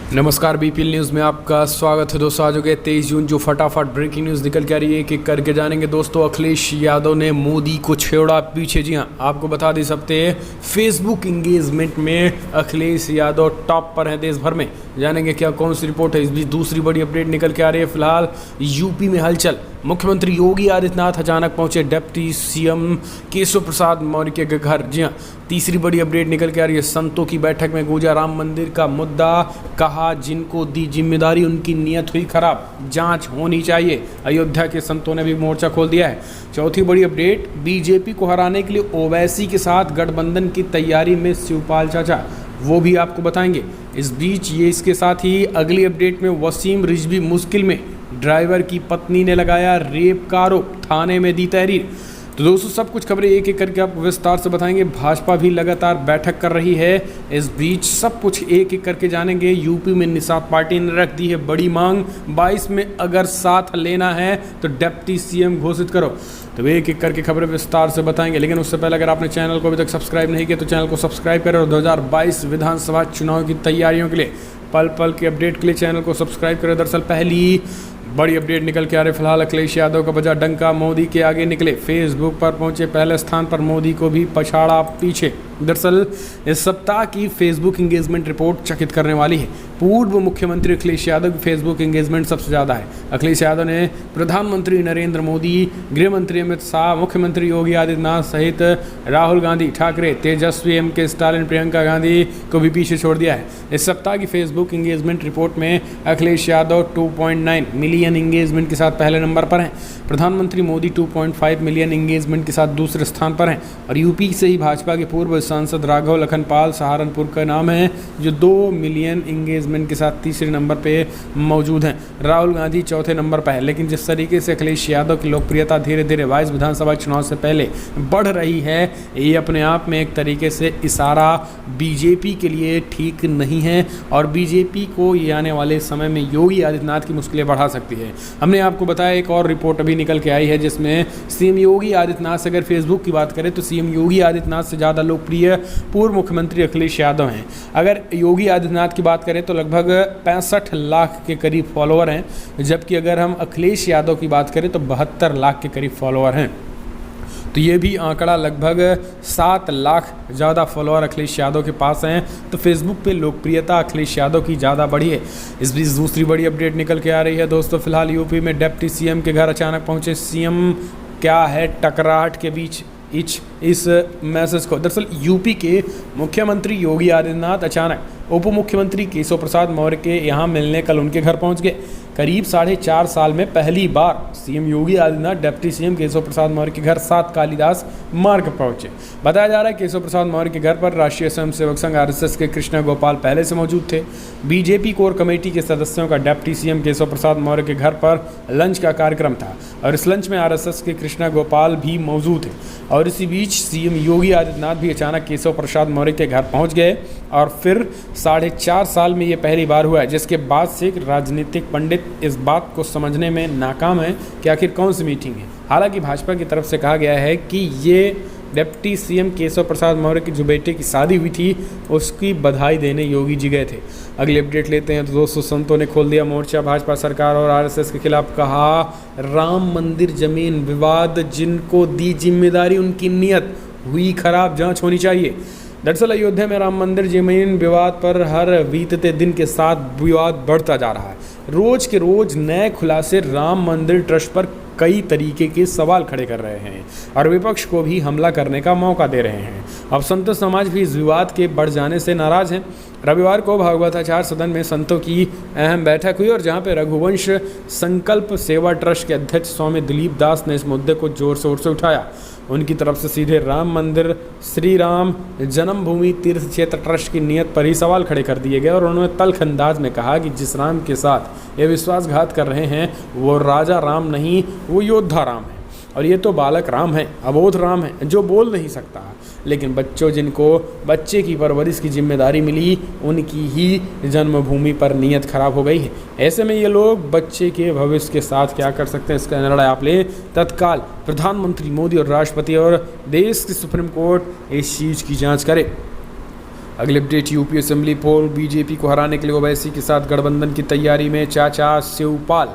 नमस्कार, BPL news में आपका स्वागत है दोस्तों। आज हो गए 23 जून, जो फटाफट ब्रेकिंग न्यूज़ निकल के आ रही है एक एक करके जानेंगे दोस्तों। अखिलेश यादव ने मोदी को छेड़ा पीछे। जी हाँ, आपको बता दें इस हफ्ते फेसबुक इंगेजमेंट में अखिलेश यादव टॉप पर हैं देश भर में। जानेंगे क्या कौन सी रिपोर्ट है। इस बीच दूसरी बड़ी अपडेट निकल के आ रही है। फिलहाल यूपी में हलचल। मुख्यमंत्री योगी आदित्यनाथ अचानक पहुंचे डिप्टी सीएम केशव प्रसाद मौर्य के घर। जी हाँ, तीसरी बड़ी अपडेट निकल के आ रही है। संतों की बैठक में गूंजा राम मंदिर का मुद्दा। कहा जिनको दी जिम्मेदारी उनकी नीयत हुई खराब, जांच होनी चाहिए। अयोध्या के संतों ने भी मोर्चा खोल दिया है। चौथी बड़ी अपडेट, बीजेपी को हराने के लिए ओवैसी के साथ गठबंधन की तैयारी में शिवपाल चाचा, वो भी आपको बताएंगे। इस बीच ये इसके साथ ही अगली अपडेट में वसीम रिजवी मुश्किल में, ड्राइवर की पत्नी ने लगाया रेप का आरोप, थाने में दी तहरीर। तो दोस्तों सब कुछ खबरें एक एक करके आपको विस्तार से बताएंगे। भाजपा भी लगातार बैठक कर रही है। इस बीच सब कुछ एक एक करके जानेंगे। यूपी में निषाद पार्टी ने रख दी है बड़ी मांग, 22 में अगर साथ लेना है तो डिप्टी सीएम घोषित करो। तो एक एक करके खबरें विस्तार से बताएंगे, लेकिन उससे पहले अगर आपने चैनल को अभी तक सब्सक्राइब नहीं किया तो चैनल को सब्सक्राइब करें और 2022 विधानसभा चुनाव की तैयारियों के लिए, पल पल की अपडेट के लिए चैनल को सब्सक्राइब करें। दरअसल पहली बड़ी अपडेट निकल के आ रही। फिलहाल अखिलेश यादव का बजा डंका, मोदी के आगे निकले। फेसबुक पर पहुंचे पहले स्थान पर, मोदी को भी पछाड़ा पीछे। दरअसल इस सप्ताह की फेसबुक एंगेजमेंट रिपोर्ट चकित करने वाली है। पूर्व मुख्यमंत्री अखिलेश यादव की फेसबुक एंगेजमेंट सबसे ज़्यादा है। अखिलेश यादव ने प्रधानमंत्री नरेंद्र मोदी, गृह मंत्री अमित शाह, मुख्यमंत्री योगी आदित्यनाथ सहित राहुल गांधी, ठाकरे, तेजस्वी, एम.के. स्टालिन, प्रियंका गांधी को भी पीछे छोड़ दिया है। इस सप्ताह की फेसबुक एंगेजमेंट रिपोर्ट में अखिलेश यादव 2.9 मिलियन एंगेजमेंट के साथ पहले नंबर पर हैं। प्रधानमंत्री मोदी 2.5 मिलियन एंगेजमेंट के साथ दूसरे स्थान पर हैं। और यूपी से ही भाजपा के पूर्व सांसद राघव लखनपाल सहारनपुर का नाम है, जो 2 मिलियन एंगेजमेंट के साथ तीसरे नंबर पे मौजूद हैं। राहुल गांधी चौथे नंबर पर है। लेकिन जिस तरीके से अखिलेश यादव की लोकप्रियता धीरे धीरे 22 विधानसभा चुनाव से पहले बढ़ रही है, ये अपने आप में एक तरीके से इशारा बीजेपी के लिए ठीक नहीं है और बीजेपी को ये आने वाले समय में योगी आदित्यनाथ की मुश्किलें बढ़ा सकती है। हमने आपको बताया एक और रिपोर्ट अभी निकल के आई है, जिसमें सीएम योगी आदित्यनाथ से अगर फेसबुक की बात करें तो सीएम योगी आदित्यनाथ से ज़्यादा लोकप्रिय पूर्व मुख्यमंत्री अखिलेश यादव हैं। अगर योगी आदित्यनाथ की बात करें तो लगभग 65 लाख के करीब फॉलोअर हैं, जबकि अगर हम अखिलेश यादव की बात करें तो 72 लाख के करीब फॉलोअर हैं। तो ये भी आंकड़ा लगभग 7 लाख ज़्यादा फॉलोअर अखिलेश यादव के पास हैं। तो फेसबुक पे लोकप्रियता अखिलेश यादव की ज़्यादा बढ़ी है। इस बीच दूसरी बड़ी अपडेट निकल के आ रही है दोस्तों। फिलहाल यूपी में डिप्टी सीएम के घर अचानक पहुंचे सीएम। क्या है टकराहट के बीच इस मैसेज को। दरअसल यूपी के मुख्यमंत्री योगी आदित्यनाथ अचानक उप मुख्यमंत्री केशव प्रसाद मौर्य के यहाँ मिलने कल उनके घर पहुँच गए। करीब 4.5 साल में पहली बार CM Yogi Adityanath deputy CM Keshav Prasad Maurya के घर 7 कालिदास मार्ग पहुंचे। बताया जा रहा है केशव प्रसाद मौर्य के घर पर राष्ट्रीय स्वयंसेवक संघ आरएसएस के कृष्णा गोपाल पहले से मौजूद थे। बीजेपी कोर कमेटी के सदस्यों का डिप्टी सीएम केशव प्रसाद मौर्य के घर पर लंच का कार्यक्रम था और इस लंच में आरएसएस के कृष्णा गोपाल भी मौजूद थे। और इसी बीच सीएम योगी आदित्यनाथ भी अचानक केशव प्रसाद मौर्य के घर पहुँच गए और फिर 4.5 साल में ये पहली बार हुआ है, जिसके बाद से राजनीतिक पंडित इस बात को समझने में नाकाम है कि आखिर कौन सी मीटिंग है। हालांकि भाजपा की तरफ से कहा गया है कि ये डिप्टी सीएम केशव प्रसाद मौर्य की जो बेटे की शादी हुई थी उसकी बधाई देने योगी जी गए थे। अगली अपडेट लेते हैं तो दोस्तों संतों ने खोल दिया मोर्चा भाजपा सरकार और आरएसएस के खिलाफ। कहा राम मंदिर जमीन विवाद, जिनको दी जिम्मेदारी उनकी नीयत हुई खराब, जाँच होनी चाहिए। दरअसल अयोध्या में राम मंदिर जमीन विवाद पर हर बीतते दिन के साथ विवाद बढ़ता जा रहा है। रोज के रोज नए खुलासे राम मंदिर ट्रस्ट पर कई तरीके के सवाल खड़े कर रहे हैं और विपक्ष को भी हमला करने का मौका दे रहे हैं। अब संत समाज भी इस विवाद के बढ़ जाने से नाराज हैं। रविवार को भागवताचार सदन में संतों की अहम बैठक हुई और जहां पे रघुवंश संकल्प सेवा ट्रस्ट के अध्यक्ष स्वामी दिलीप दास ने इस मुद्दे को जोर शोर से उठाया। उनकी तरफ से सीधे राम मंदिर श्री राम जन्मभूमि तीर्थ क्षेत्र ट्रस्ट की नीयत पर ही सवाल खड़े कर दिए गए और उन्होंने तल्ख अंदाज में कहा कि जिस राम के साथ ये विश्वासघात कर रहे हैं वो राजा राम नहीं, वो योद्धा राम है। और ये तो बालक राम है, अबोध राम है, जो बोल नहीं सकता। लेकिन बच्चों जिनको बच्चे की परवरिश की जिम्मेदारी मिली, उनकी ही जन्मभूमि पर नीयत खराब हो गई है। ऐसे में ये लोग बच्चे के भविष्य के साथ क्या कर सकते हैं, इसका निर्णय आप ले। तत्काल प्रधानमंत्री मोदी और राष्ट्रपति और देश की सुप्रीम कोर्ट इस चीज़ की जांच करे। अगले अपडेट, यूपी असेंबली पोल, बीजेपी को हराने के लिए ओवैसी के साथ गठबंधन की तैयारी में चाचा शिवपाल।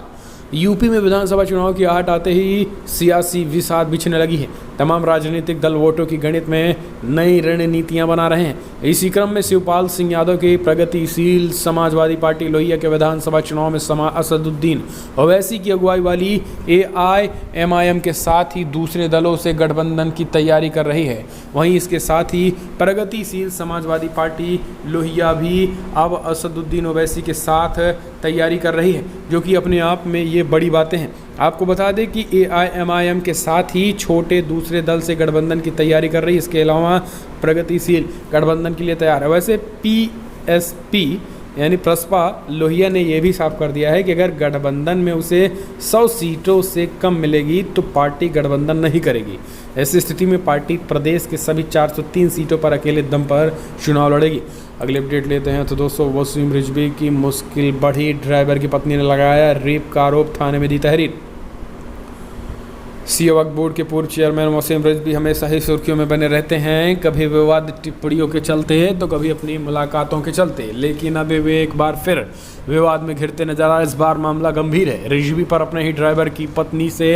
यूपी में विधानसभा चुनाव की आहट आते ही सियासी विषाद बिछने लगी है। तमाम राजनीतिक दल वोटों की गणित में नई रणनीतियां बना रहे हैं। इसी क्रम में शिवपाल सिंह यादव की प्रगतिशील समाजवादी पार्टी लोहिया के विधानसभा चुनाव में असदुद्दीन ओवैसी की अगुवाई वाली एआईएमआईएम के साथ ही दूसरे दलों से गठबंधन की तैयारी कर रही है। वहीं इसके साथ ही प्रगतिशील समाजवादी पार्टी लोहिया भी अब असदुद्दीन ओवैसी के साथ तैयारी कर रही है, जो कि अपने आप में ये बड़ी बातें हैं। आपको बता दें कि एआईएमआईएम के साथ ही छोटे दूसरे दल से गठबंधन की तैयारी कर रही है। इसके अलावा प्रगतिशील गठबंधन के लिए तैयार है। वैसे पीएसपी यानी प्रसपा लोहिया ने यह भी साफ कर दिया है कि अगर गठबंधन में उसे 100 सीटों से कम मिलेगी तो पार्टी गठबंधन नहीं करेगी। ऐसी स्थिति में पार्टी प्रदेश के सभी 403 सीटों पर अकेले दम पर चुनाव लड़ेगी। अगले अपडेट लेते हैं तो दोस्तों, वसीम रिजवी की मुश्किल बढ़ी, ड्राइवर की पत्नी ने लगाया रेप का आरोप, थाने में दी तहरीर। सीओ वक्फ बोर्ड के पूर्व चेयरमैन वसीम रिजवी हमेशा ही सुर्खियों में बने रहते हैं, कभी विवादित टिप्पणियों के चलते तो कभी अपनी मुलाकातों के चलते, लेकिन अब वे एक बार फिर विवाद में घिरते नजर आए। इस बार मामला गंभीर है। रिजवी पर अपने ही ड्राइवर की पत्नी से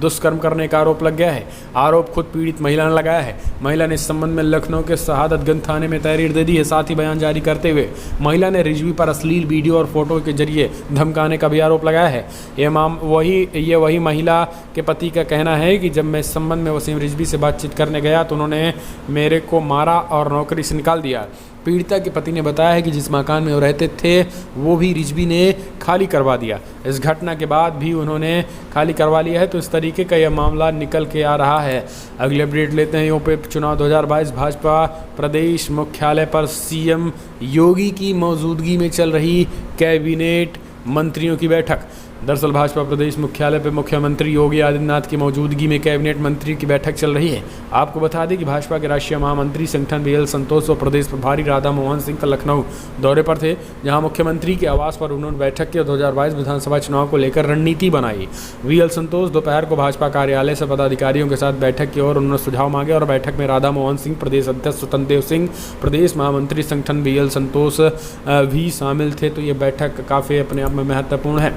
दुष्कर्म करने का आरोप लग गया है। आरोप खुद पीड़ित महिला ने लगाया है। महिला ने इस संबंध में लखनऊ के शहादतगंज थाने में तहरीर दे दी है। साथ ही बयान जारी करते हुए महिला ने रिजवी पर अश्लील वीडियो और फोटो के जरिए धमकाने का भी आरोप लगाया है। ये वही महिला के पति का कहना है कि जब मैं इस संबंध में वसीम रिजवी से बातचीत करने गया तो उन्होंने मेरे को मारा और नौकरी से निकाल दिया। पीड़िता के पति ने बताया है कि जिस मकान में वो रहते थे वो भी रिजवी ने खाली करवा दिया। इस घटना के बाद भी उन्होंने खाली करवा लिया है। तो इस तरीके का यह मामला निकल के आ रहा है। अगले अपडेट लेते हैं, यूपी चुनाव 2022, भाजपा प्रदेश मुख्यालय पर सीएम योगी की मौजूदगी में चल रही कैबिनेट मंत्रियों की बैठक। दरअसल भाजपा प्रदेश मुख्यालय पर मुख्यमंत्री योगी आदित्यनाथ की मौजूदगी में कैबिनेट मंत्री की बैठक चल रही है। आपको बता दें कि भाजपा के राष्ट्रीय महामंत्री संगठन बीएल संतोष और प्रदेश प्रभारी राधा मोहन सिंह कल लखनऊ दौरे पर थे, जहां मुख्यमंत्री के आवास पर उन्होंने बैठक की और 2022 विधानसभा चुनाव को लेकर रणनीति बनाई। बीएल संतोष दोपहर को भाजपा कार्यालय से पदाधिकारियों के साथ बैठक की और उन्होंने सुझाव मांगे और बैठक में राधा मोहन सिंह, प्रदेश अध्यक्ष स्वतंत्र देव सिंह, प्रदेश महामंत्री संगठन बीएल संतोष भी शामिल थे। तो ये बैठक काफ़ी अपने आप में महत्वपूर्ण है।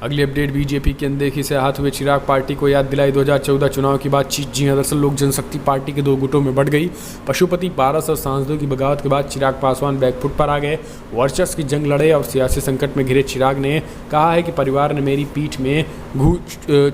अगली अपडेट, बीजेपी की अनदेखी से आहत हुए चिराग पार्टी को याद दिलाई 2014 चुनाव की बातचीत। जी हां, दरअसल लोक जनशक्ति पार्टी के 2 गुटों में बढ़ गई। पशुपति पारस और सांसदों की बगावत के बाद चिराग पासवान बैकफुट पर आ गए, वर्चस्व की जंग लड़े और सियासी संकट में घिरे चिराग ने कहा है कि परिवार ने मेरी पीठ में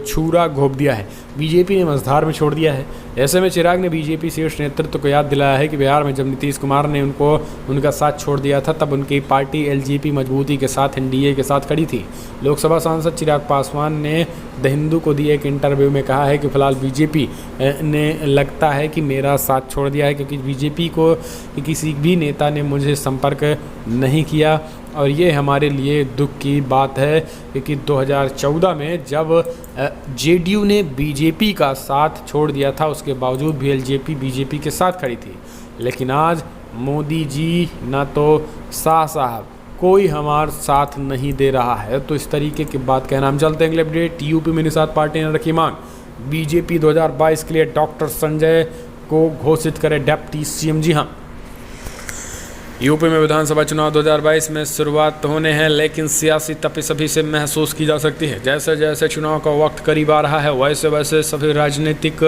छुरा घोंप दिया है, बीजेपी ने मझधार में छोड़ दिया है। ऐसे में चिराग ने बीजेपी शीर्ष नेतृत्व को याद दिलाया है कि बिहार में जब नीतीश कुमार ने उनका साथ छोड़ दिया था तब उनकी पार्टी एलजेपी मजबूती के साथ एनडीए के साथ खड़ी थी। लोकसभा सांसद चिराग पासवान ने द हिंदू को दिए एक इंटरव्यू में कहा है कि फिलहाल बीजेपी ने लगता है कि मेरा साथ छोड़ दिया है, क्योंकि बीजेपी को किसी भी नेता ने मुझे संपर्क नहीं किया और ये हमारे लिए दुख की बात है, क्योंकि 2014 में जब जेडीयू ने बीजेपी का साथ छोड़ दिया था उसके बावजूद भी एलजेपी बीजेपी के साथ खड़ी थी। लेकिन आज मोदी जी ना तो शाह साहब कोई हमारे साथ नहीं दे रहा है। तो इस तरीके की बात कहना। हम चलते हैं अगले अपडेट, यूपी में निषाद पार्टी ने रखी मांग, बीजेपी 2022 के लिए डॉक्टर संजय को घोषित करे डिप्टी सीएम। जी हाँ, यूपी में विधानसभा चुनाव 2022 में शुरुआत होने हैं, लेकिन सियासी तपिश अभी से महसूस की जा सकती है। जैसे जैसे चुनाव का वक्त करीब आ रहा है वैसे वैसे सभी राजनीतिक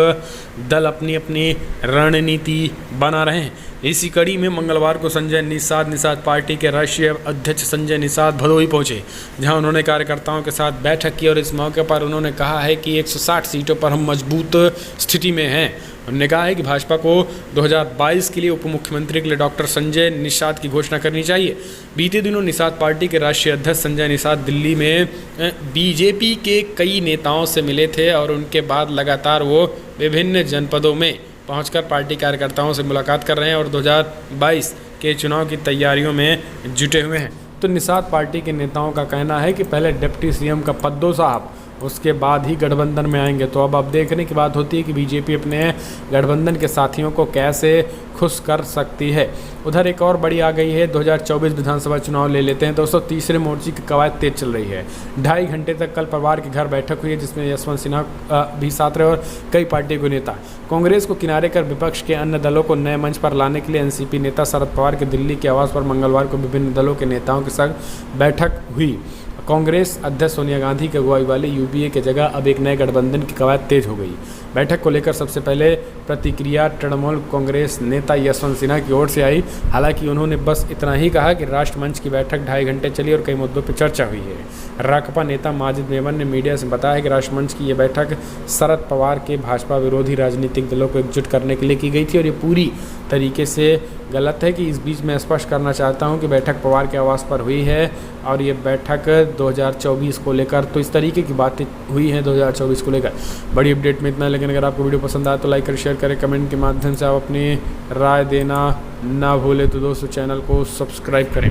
दल अपनी अपनी रणनीति बना रहे हैं। इसी कड़ी में मंगलवार को संजय निषाद पार्टी के राष्ट्रीय अध्यक्ष संजय निषाद भदोही पहुंचे, जहां उन्होंने कार्यकर्ताओं के साथ बैठक की और इस मौके पर उन्होंने कहा है कि 160 सीटों पर हम मजबूत स्थिति में हैं। उन्होंने कहा है कि भाजपा को 2022 के लिए उप मुख्यमंत्री के लिए डॉक्टर संजय निषाद की घोषणा करनी चाहिए। बीते दिनों निषाद पार्टी के राष्ट्रीय अध्यक्ष संजय निषाद दिल्ली में बीजेपी के कई नेताओं से मिले थे और उनके बाद लगातार वो विभिन्न जनपदों में पहुंचकर पार्टी कार्यकर्ताओं से मुलाकात कर रहे हैं और 2022 के चुनाव की तैयारियों में जुटे हुए हैं। तो निषाद पार्टी के नेताओं का कहना है कि पहले डिप्टी सीएम का पद दो साहब, उसके बाद ही गठबंधन में आएंगे। तो अब देखने की बात होती है कि बीजेपी अपने गठबंधन के साथियों को कैसे खुश कर सकती है। उधर एक और बड़ी आ गई है, 2024 विधानसभा चुनाव ले लेते हैं दोस्तों। तीसरे मोर्चे की कवायद तेज चल रही है। 2.5 घंटे तक कल पवार के घर बैठक हुई है, जिसमें यशवंत सिन्हा भी साथ रहे और कई पार्टी के नेता। कांग्रेस को किनारे कर विपक्ष के अन्य दलों को नए मंच पर लाने के लिए एनसीपी नेता शरद पवार के दिल्ली के आवास पर मंगलवार को विभिन्न दलों के नेताओं के साथ बैठक हुई। कांग्रेस अध्यक्ष सोनिया गांधी की अगुवाई वाले यूपीए की जगह अब एक नए गठबंधन की कवायद तेज हो गई। बैठक को लेकर सबसे पहले प्रतिक्रिया तृणमूल कांग्रेस नेता यशवंत सिन्हा की ओर से आई। हालांकि उन्होंने बस इतना ही कहा कि राष्ट्रमंच की बैठक 2.5 घंटे चली और कई मुद्दों पर चर्चा हुई है। राकपा नेता माजिद मेमन ने मीडिया से बताया कि राष्ट्रमंच की ये बैठक शरद पवार के भाजपा विरोधी राजनीतिक दलों को एकजुट करने के लिए की गई थी और ये पूरी तरीके से गलत है। कि इस बीच मैं स्पष्ट करना चाहता हूं कि बैठक पवार के आवास पर हुई है और ये बैठक 2024 को लेकर, तो इस तरीके की बातें हुई हैं 2024 को लेकर। बड़ी अपडेट में इतना, लेकिन अगर आपको वीडियो पसंद आए तो लाइक कर, शेयर करें, कमेंट के माध्यम से आप अपनी राय देना ना भूलें। तो दोस्तों चैनल को सब्सक्राइब करें।